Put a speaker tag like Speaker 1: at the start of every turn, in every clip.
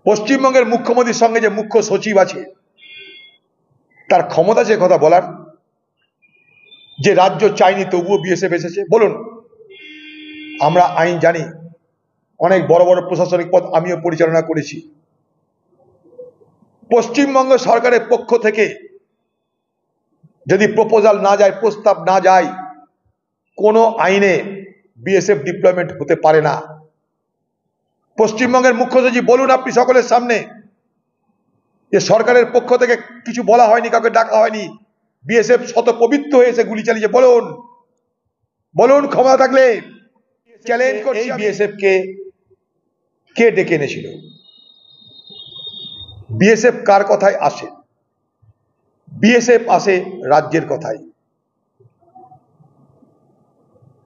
Speaker 1: পশ্চিমবঙ্গের মুখ্যমন্ত্রীর সঙ্গে যে মুখ্য সচিব আছে তার ক্ষমতা আছে কথা বলার, যে রাজ্য চাইনি তবুও বিএসএফ এসেছে। বলুন, আমরা আইন জানি, অনেক বড় বড় প্রশাসনিক পদ আমিও পরিচালনা করেছি। পশ্চিমবঙ্গ সরকারের পক্ষ থেকে যদি প্রপোজাল না যায়, প্রস্তাব না যায়, কোনো আইনে বিএসএফ ডিপ্লয়মেন্ট হতে পারে না। পশ্চিমবঙ্গের মুখ্য সচিব বলুন আপনি সকলের সামনে যে সরকারের পক্ষ থেকে কিছু বলা হয়নি, কাউকে ডাকা হয়নি, বিএসএফ শত পবিত্র হয়েছে গুলি চালিয়েছে। বলুন বলুন ক্ষমতা থাকলে চ্যালেঞ্জ করছি, বিএসএফ কে ডেকে এনেছিল? বিএসএফ কার কথায় আসে? বিএসএফ আসে রাজ্যের কথায়।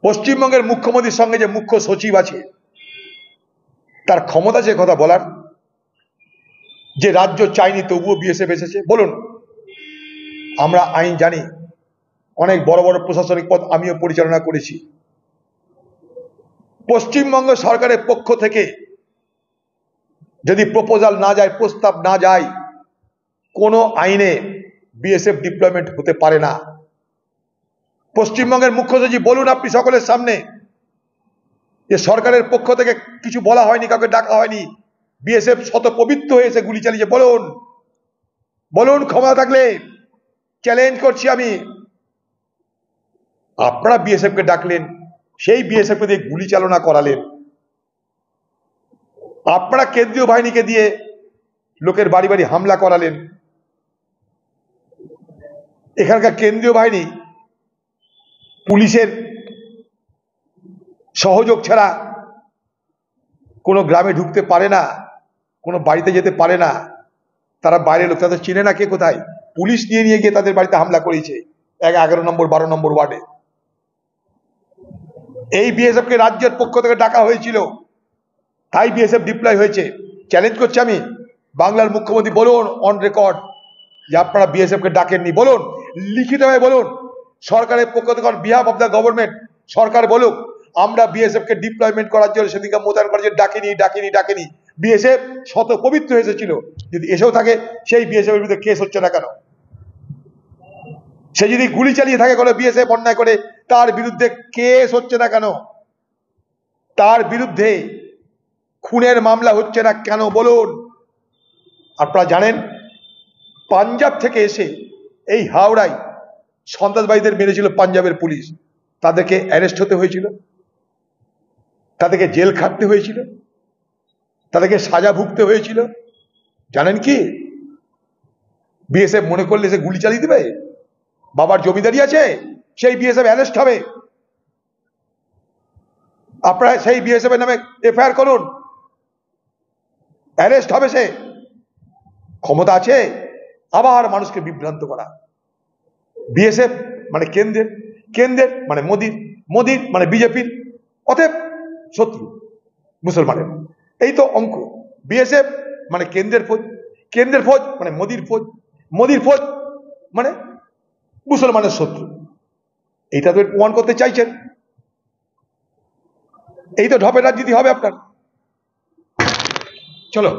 Speaker 1: পশ্চিমবঙ্গের মুখ্যমন্ত্রীর সঙ্গে যে মুখ্য সচিব আছে তার ক্ষমতা আছে কথা বলার, যে রাজ্য চাইনি তবুও বিএসএফ এসেছে। বলুন, আমরা আইন জানি, অনেক বড় বড় প্রশাসনিক পদ আমিও পরিচালনা করেছি। পশ্চিমবঙ্গ সরকারের পক্ষ থেকে যদি প্রপোজাল না যায়, প্রস্তাব না যায়, কোনো আইনে বিএসএফ ডিপ্লয়মেন্ট হতে পারে না। পশ্চিমবঙ্গের মুখ্য সচিব বলুন আপনি সকলের সামনে যে সরকারের পক্ষ থেকে কিছু বলা হয়নি, কাউকে ডাকা হয়নি, বিএসএফ শত পবিত্র হয়েছে গুলি চালিয়েছে। বলুন বলুন ক্ষমতা থাকলে চ্যালেঞ্জ করছি আমি। আপনারা বিএসএফ কে ডাকলেন, সেই বিএসএফ কে দিয়ে গুলি চালনা করালেন। আপনারা কেন্দ্রীয় বাহিনীকে দিয়ে লোকের বাড়ি বাড়ি হামলা করালেন। এখানকার কেন্দ্রীয় বাহিনী পুলিশের সহযোগ ছাড়া কোনো গ্রামে ঢুকতে পারে না, কোনো বাড়িতে যেতে পারে না। তারা বাইরের লোক, তাদের চিনে না কে কোথায়। পুলিশ নিয়ে গিয়ে তাদের বাড়িতে হামলা করেছে 11 নম্বর 12 নম্বর ওয়ার্ডে। এই বিএসএফ কে রাজ্যের পক্ষ থেকে ডাকা হয়েছিল, তাই বিএসএফ ডিপ্লয় হয়েছে। চ্যালেঞ্জ করছি আমি, বাংলার মুখ্যমন্ত্রী বলুন অন রেকর্ড যে আপনারা বিএসএফ কে ডাকেননি। বলুন লিখিতভাবে বলুন, সরকারের পক্ষ থেকে on behalf of the government সরকার বলুক আমরা বিএসএফ কে ডিপ্লয়মেন্ট করার জন্য সেদিনকে মোতায়েন করার জন্য ডাকেনি। বিএসএফ শত পবিত্র এসেছিল। যদি এসেও থাকে, সেই বিএসএফ এর বিরুদ্ধে কেস হচ্ছে না কেন? সে যদি গুলি চালিয়ে থাকে কোনো বিএসএফ অন্যায় করে, তার বিরুদ্ধে কেস হচ্ছে না কেন? তার বিরুদ্ধে খুনের মামলা হচ্ছে না কেন? বলুন। আপনারা জানেন, পাঞ্জাব থেকে এসে এই হাওড়ায় সন্ত্রাসবাদীদের মেরেছিল পাঞ্জাবের পুলিশ। তাদেরকে অ্যারেস্ট হতে হয়েছিল, তাদেরকে জেল খাটতে হয়েছিল, তাদেরকে সাজা ভুগতে হয়েছিল। জানেন কি? বিএসএফ মনে করলে সে গুলি চালিয়ে দেবে? বাবার জমিদারি আছে, সেই বিএসএফ অ্যারেস্ট হবে। আপনারা সেই বিএসএফ এর নামে এফআইআর করুন, অ্যারেস্ট হবে সে। ক্ষমতা আছে আবার মানুষকে বিভ্রান্ত করা। বিএসএফ মানে কেন্দ্রের মানে মোদির মানে বিজেপির, অতএব শত্রু মুসলমানের। এই তো অঙ্ক। বিএসএফ মানে কেন্দ্রের ফৌজ মানে মোদির ফৌজ মানে মুসলমানের শত্রু। এইটা তো প্রমাণ করতে চাইছেন। এই তো ঢপের রাজনীতি হবে আপনার। চলো।